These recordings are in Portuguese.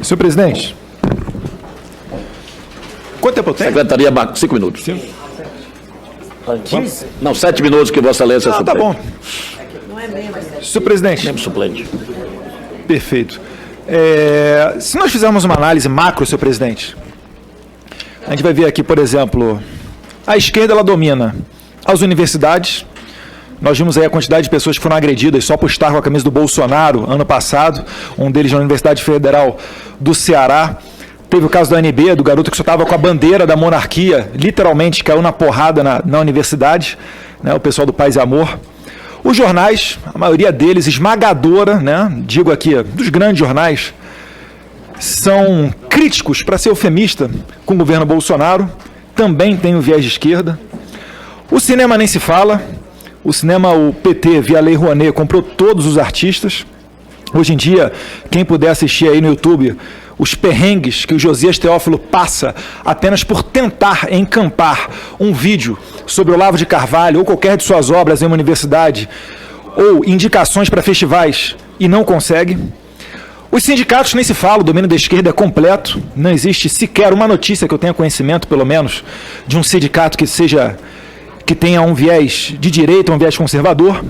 Senhor presidente, quanto tempo eu tenho? Secretaria, 5 minutos. 15? Não, 7 minutos que Vossa Excelência é Tá suplente. bom. Senhor presidente. Membro suplente. Perfeito. Se nós fizermos uma análise macro, senhor presidente, a gente vai ver aqui, por exemplo, a esquerda ela domina as universidades. Nós vimos aí a quantidade de pessoas que foram agredidas só por estar com a camisa do Bolsonaro ano passado, um deles na Universidade Federal do Ceará. Teve o caso do ANB, do garoto que só estava com a bandeira da monarquia, literalmente caiu na porrada na universidade, né, o pessoal do Paz e Amor. Os jornais, a maioria deles, esmagadora, né, digo aqui, dos grandes jornais, são críticos, para ser eufemista, com o governo Bolsonaro, também tem o viés de esquerda. O cinema nem se fala, o cinema, o PT, via Lei Rouanet, comprou todos os artistas. Hoje em dia, quem puder assistir aí no YouTube, os perrengues que o Josias Teófilo passa apenas por tentar encampar um vídeo sobre o Olavo de Carvalho ou qualquer de suas obras em uma universidade, ou indicações para festivais, e não consegue. Os sindicatos nem se fala, o domínio da esquerda é completo, não existe sequer uma notícia que eu tenha conhecimento, pelo menos, de um sindicato que tenha um viés de direita, um viés conservador.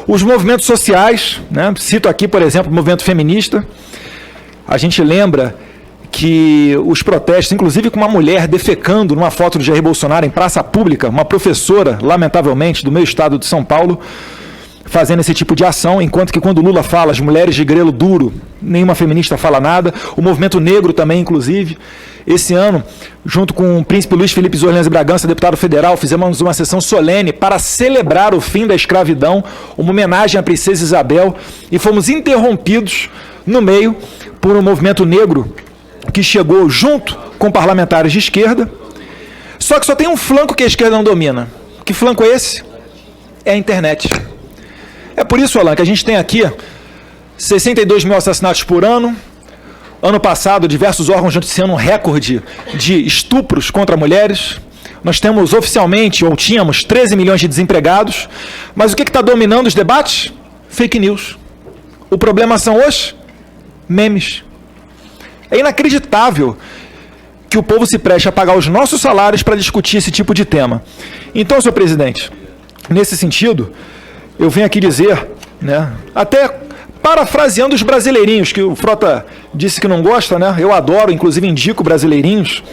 Os movimentos sociais, né, cito aqui, por exemplo, o movimento feminista. A gente lembra que os protestos, inclusive com uma mulher defecando numa foto do Jair Bolsonaro em praça pública, uma professora, lamentavelmente, do meu estado de São Paulo, fazendo esse tipo de ação, enquanto que quando Lula fala, as mulheres de grelo duro, nenhuma feminista fala nada, o movimento negro também, inclusive. Esse ano, junto com o príncipe Luiz Felipe Zornelles Bragança, deputado federal, fizemos uma sessão solene para celebrar o fim da escravidão, uma homenagem à princesa Isabel, e fomos interrompidos no meio por um movimento negro que chegou junto com parlamentares de esquerda, só que só tem um flanco que a esquerda não domina. Que flanco é esse? É a internet. É por isso, Alan, que a gente tem aqui 62 mil assassinatos por ano. Ano passado, diversos órgãos noticiando um recorde de estupros contra mulheres. Nós temos oficialmente, ou tínhamos, 13 milhões de desempregados. Mas o que está dominando os debates? Fake news. O problema são os memes. É inacreditável que o povo se preste a pagar os nossos salários para discutir esse tipo de tema. Então, senhor presidente, nesse sentido, eu venho aqui dizer, né, até parafraseando os brasileirinhos, que o Frota disse que não gosta, né? Eu adoro, inclusive indico brasileirinhos.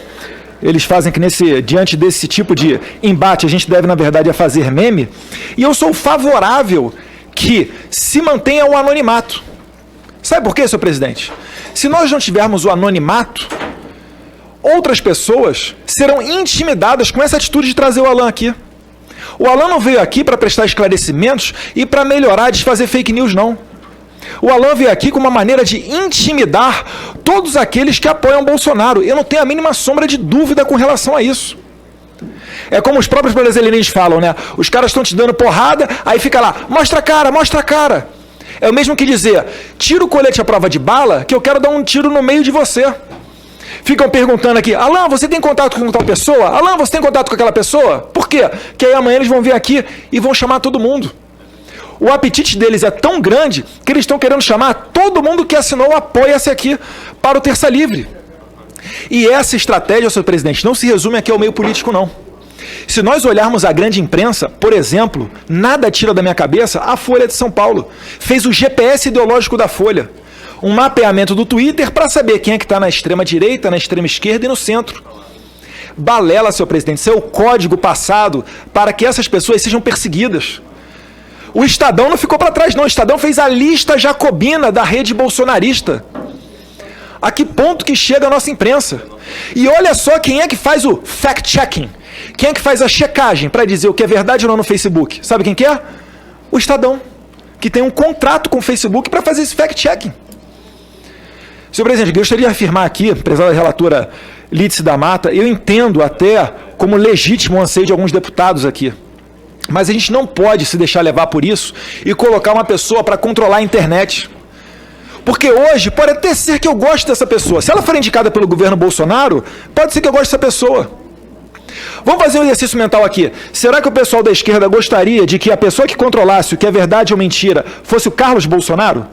Eles fazem que diante desse tipo de embate, a gente deve, na verdade, fazer meme. E eu sou favorável que se mantenha o anonimato. Sabe por quê, senhor presidente? Se nós não tivermos o anonimato, outras pessoas serão intimidadas com essa atitude de trazer o Alan aqui. O Alan não veio aqui para prestar esclarecimentos e para melhorar, desfazer fake news, não. O Alan veio aqui com uma maneira de intimidar todos aqueles que apoiam Bolsonaro. Eu não tenho a mínima sombra de dúvida com relação a isso. É como os próprios brasileiros falam, né? Os caras estão te dando porrada, aí fica lá, mostra a cara, mostra a cara. É o mesmo que dizer, tira o colete à prova de bala, que eu quero dar um tiro no meio de você. Ficam perguntando aqui, Alan, você tem contato com tal pessoa? Alan, você tem contato com aquela pessoa? Por quê? Porque aí amanhã eles vão vir aqui e vão chamar todo mundo. O apetite deles é tão grande que eles estão querendo chamar todo mundo que assinou o Apoia-se aqui para o Terça Livre. E essa estratégia, senhor presidente, não se resume aqui ao meio político, não. Se nós olharmos a grande imprensa, por exemplo, nada tira da minha cabeça a Folha de São Paulo. Fez o GPS ideológico da Folha. Um mapeamento do Twitter para saber quem é que está na extrema direita, na extrema esquerda e no centro. Balela, senhor presidente, isso é o código passado para que essas pessoas sejam perseguidas. O Estadão não ficou para trás, não. O Estadão fez a lista jacobina da rede bolsonarista. A que ponto que chega a nossa imprensa? E olha só quem é que faz o fact-checking. Quem é que faz a checagem para dizer o que é verdade ou não no Facebook? Sabe quem que é? O Estadão, que tem um contrato com o Facebook para fazer esse fact-checking. Senhor presidente, eu gostaria de afirmar aqui, prezada relatora Lídice da Mata, eu entendo até como legítimo o anseio de alguns deputados aqui. Mas a gente não pode se deixar levar por isso e colocar uma pessoa para controlar a internet. Porque hoje pode até ser que eu goste dessa pessoa. Se ela for indicada pelo governo Bolsonaro, pode ser que eu goste dessa pessoa. Vamos fazer um exercício mental aqui. Será que o pessoal da esquerda gostaria de que a pessoa que controlasse o que é verdade ou mentira fosse o Carlos Bolsonaro?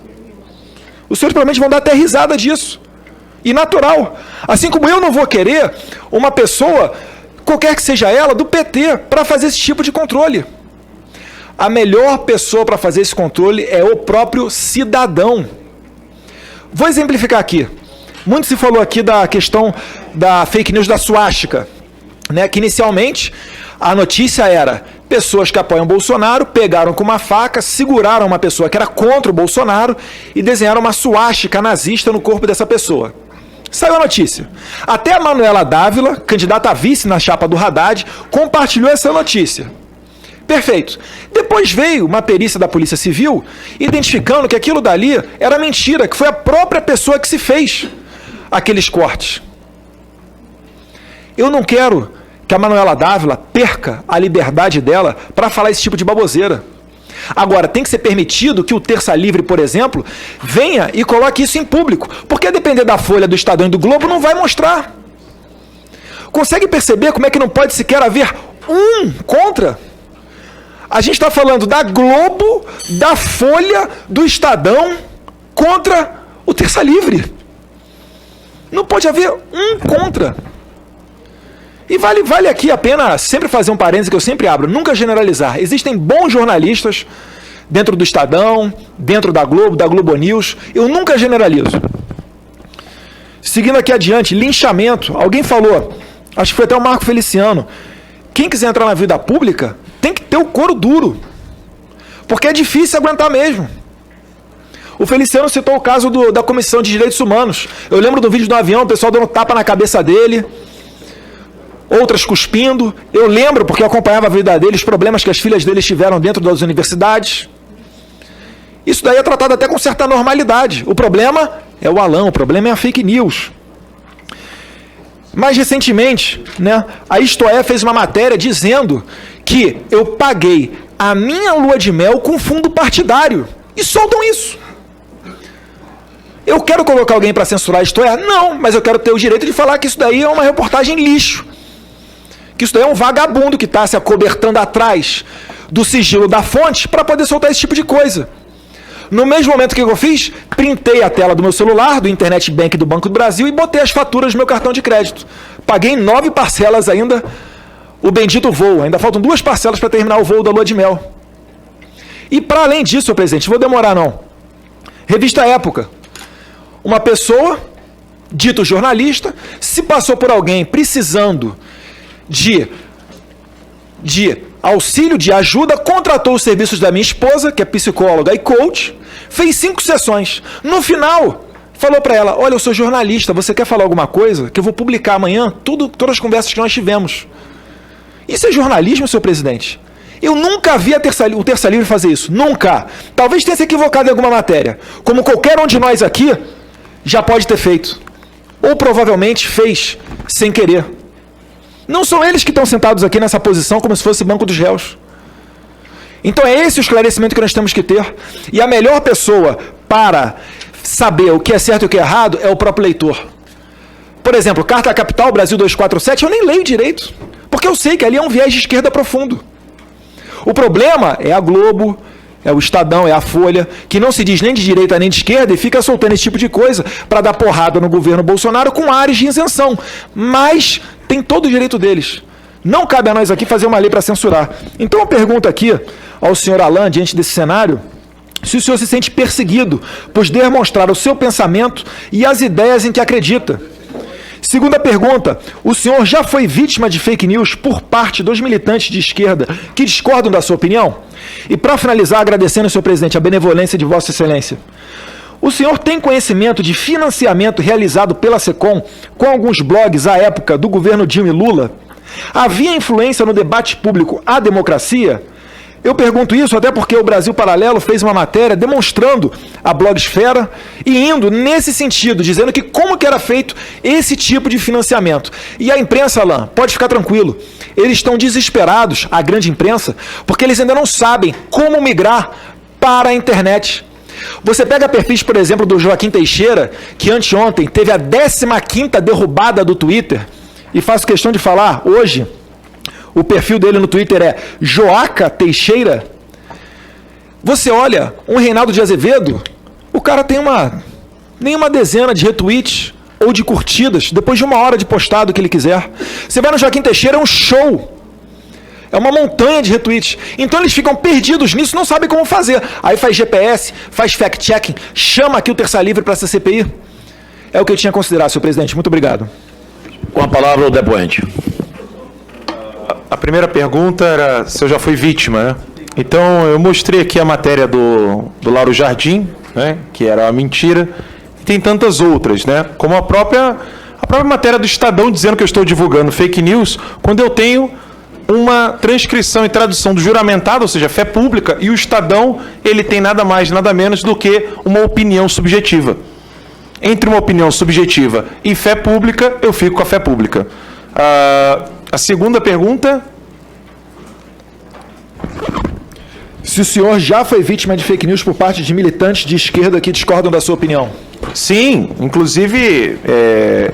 Os senhores provavelmente vão dar até risada disso. e natural. Assim como eu não vou querer uma pessoa, qualquer que seja ela, do PT, para fazer esse tipo de controle. A melhor pessoa para fazer esse controle é o próprio cidadão. Vou exemplificar aqui. Muito se falou aqui da questão da fake news da suástica, né? Que inicialmente a notícia era: pessoas que apoiam Bolsonaro pegaram com uma faca, seguraram uma pessoa que era contra o Bolsonaro e desenharam uma suástica nazista no corpo dessa pessoa. Saiu a notícia. Até a Manuela Dávila, candidata a vice na chapa do Haddad, compartilhou essa notícia. Perfeito. Depois veio uma perícia da Polícia Civil identificando que aquilo dali era mentira, que foi a própria pessoa que se fez aqueles cortes. Eu não quero que a Manuela Dávila perca a liberdade dela para falar esse tipo de baboseira. Agora, tem que ser permitido que o Terça Livre, por exemplo, venha e coloque isso em público, porque a depender da Folha, do Estadão e do Globo, não vai mostrar. Consegue perceber como é que não pode sequer haver um contra? A gente está falando da Globo, da Folha, do Estadão contra o Terça Livre. Não pode haver um contra. E vale aqui a pena sempre fazer um parênteses que eu sempre abro, nunca generalizar. Existem bons jornalistas dentro do Estadão, dentro da Globo News. Eu nunca generalizo. Seguindo aqui adiante, linchamento. Alguém falou, acho que foi até o Marco Feliciano, quem quiser entrar na vida pública tem que ter o couro duro, porque é difícil aguentar mesmo. O Feliciano citou o caso da Comissão de Direitos Humanos. Eu lembro do vídeo do avião, o pessoal dando tapa na cabeça dele, outras cuspindo. Eu lembro, porque eu acompanhava a vida dele, os problemas que as filhas deles tiveram dentro das universidades. Isso daí é tratado até com certa normalidade. O problema é o Alan, o problema é a fake news. Mais recentemente, né, a Isto É fez uma matéria dizendo que eu paguei a minha lua de mel com fundo partidário. E soltam isso. Eu quero colocar alguém para censurar Isto É? Não, mas eu quero ter o direito de falar que isso daí é uma reportagem lixo. Que isso daí é um vagabundo que está se acobertando atrás do sigilo da fonte para poder soltar esse tipo de coisa. No mesmo momento que eu fiz, printei a tela do meu celular, do Internet Bank do Banco do Brasil e botei as faturas do meu cartão de crédito. Paguei em 9 parcelas ainda o bendito voo. Ainda faltam 2 parcelas para terminar o voo da lua de mel. E para além disso, senhor presidente, não vou demorar não. Revista Época. Uma pessoa, dito jornalista, se passou por alguém precisando de auxílio, de ajuda, contratou os serviços da minha esposa, que é psicóloga e coach, fez 5 sessões. No final, falou para ela: olha, eu sou jornalista, você quer falar alguma coisa? Que eu vou publicar amanhã todas as conversas que nós tivemos. Isso é jornalismo, senhor presidente? Eu nunca vi o Terça Livre fazer isso. Nunca. Talvez tenha se equivocado em alguma matéria. Como qualquer um de nós aqui já pode ter feito. Ou provavelmente fez sem querer. Não são eles que estão sentados aqui nessa posição como se fosse banco dos réus. Então é esse o esclarecimento que nós temos que ter. E a melhor pessoa para saber o que é certo e o que é errado é o próprio leitor. Por exemplo, Carta Capital, Brasil 247, eu nem leio direito. Porque eu sei que ali é um viés de esquerda profundo. O problema é a Globo, é o Estadão, é a Folha, que não se diz nem de direita nem de esquerda e fica soltando esse tipo de coisa para dar porrada no governo Bolsonaro com áreas de isenção. Mas tem todo o direito deles. Não cabe a nós aqui fazer uma lei para censurar. Então eu pergunto aqui ao senhor Alan, diante desse cenário, se o senhor se sente perseguido por demonstrar o seu pensamento e as ideias em que acredita. Segunda pergunta, o senhor já foi vítima de fake news por parte dos militantes de esquerda que discordam da sua opinião? E para finalizar, agradecendo, senhor presidente, a benevolência de vossa excelência. O senhor tem conhecimento de financiamento realizado pela SECOM com alguns blogs à época do governo Dilma e Lula? Havia influência no debate público à democracia? Eu pergunto isso até porque o Brasil Paralelo fez uma matéria demonstrando a blogosfera e indo nesse sentido, dizendo que como que era feito esse tipo de financiamento. E a imprensa, Alain, pode ficar tranquilo, eles estão desesperados, a grande imprensa, porque eles ainda não sabem como migrar para a internet. Você pega perfis, por exemplo, do Joaquim Teixeira, que anteontem teve a 15ª derrubada do Twitter, e faço questão de falar hoje, o perfil dele no Twitter é Joaca Teixeira. Você olha, um Reinaldo de Azevedo, o cara tem nem uma dezena de retweets ou de curtidas, depois de 1 hora de postado que ele quiser. Você vai no Joaquim Teixeira, é um show. É uma montanha de retweets. Então eles ficam perdidos nisso, não sabem como fazer. Aí faz GPS, faz fact-checking, chama aqui o Terça Livre para essa CPI. É o que eu tinha a considerar, senhor presidente. Muito obrigado. Com a palavra o depoente. A primeira pergunta era se eu já fui vítima, né? Então, eu mostrei aqui a matéria do Lauro Jardim, né? Que era uma mentira. E tem tantas outras, né? Como a própria matéria do Estadão dizendo que eu estou divulgando fake news, quando eu tenho uma transcrição e tradução do juramentado, ou seja, fé pública, e o Estadão, ele tem nada mais, nada menos do que uma opinião subjetiva. Entre uma opinião subjetiva e fé pública, eu fico com a fé pública. A segunda pergunta... Se o senhor já foi vítima de fake news por parte de militantes de esquerda que discordam da sua opinião? Sim, inclusive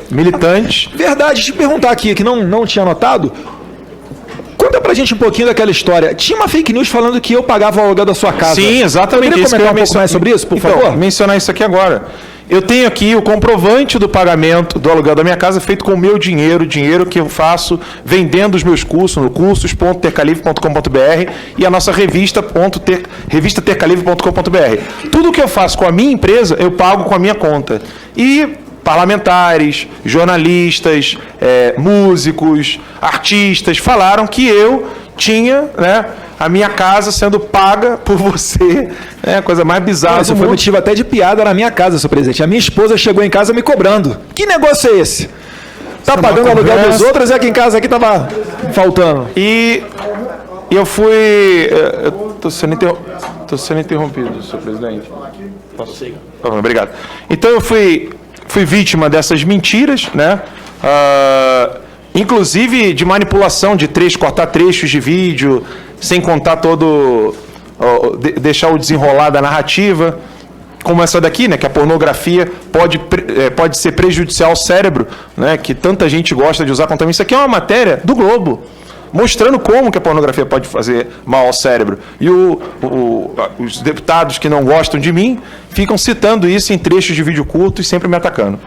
militantes... Verdade, deixa eu te perguntar aqui, que não tinha anotado. Conta pra gente um pouquinho daquela história. Tinha uma fake news falando que eu pagava o aluguel da sua casa. Sim, exatamente. Poderia comentar um pouco mais sobre isso, por favor? Mencionar isso aqui agora. Eu tenho aqui o comprovante do pagamento do aluguel da minha casa feito com o meu dinheiro que eu faço vendendo os meus cursos no cursos.tercalivre.com.br e a nossa revistatercalivre.com.br. Tudo que eu faço com a minha empresa, eu pago com a minha conta. E parlamentares, jornalistas, músicos, artistas falaram que eu tinha, né, a minha casa sendo paga por você, a coisa mais bizarra. Isso foi motivo até de piada na minha casa, senhor presidente. A minha esposa chegou em casa me cobrando. Que negócio é esse? Tá pagando o aluguel dos outros e aqui em casa aqui tava faltando. E eu fui... Estou sendo interrompido, senhor presidente. Posso? Tá bom, obrigado. Então eu fui vítima dessas mentiras, né? Inclusive de manipulação de cortar trechos de vídeo, sem contar deixar o desenrolar da narrativa, como essa daqui, né, que a pornografia pode ser prejudicial ao cérebro, né, que tanta gente gosta de usar contra mim. Isso aqui é uma matéria do Globo, mostrando como que a pornografia pode fazer mal ao cérebro. E os deputados que não gostam de mim ficam citando isso em trechos de vídeo curto e sempre me atacando.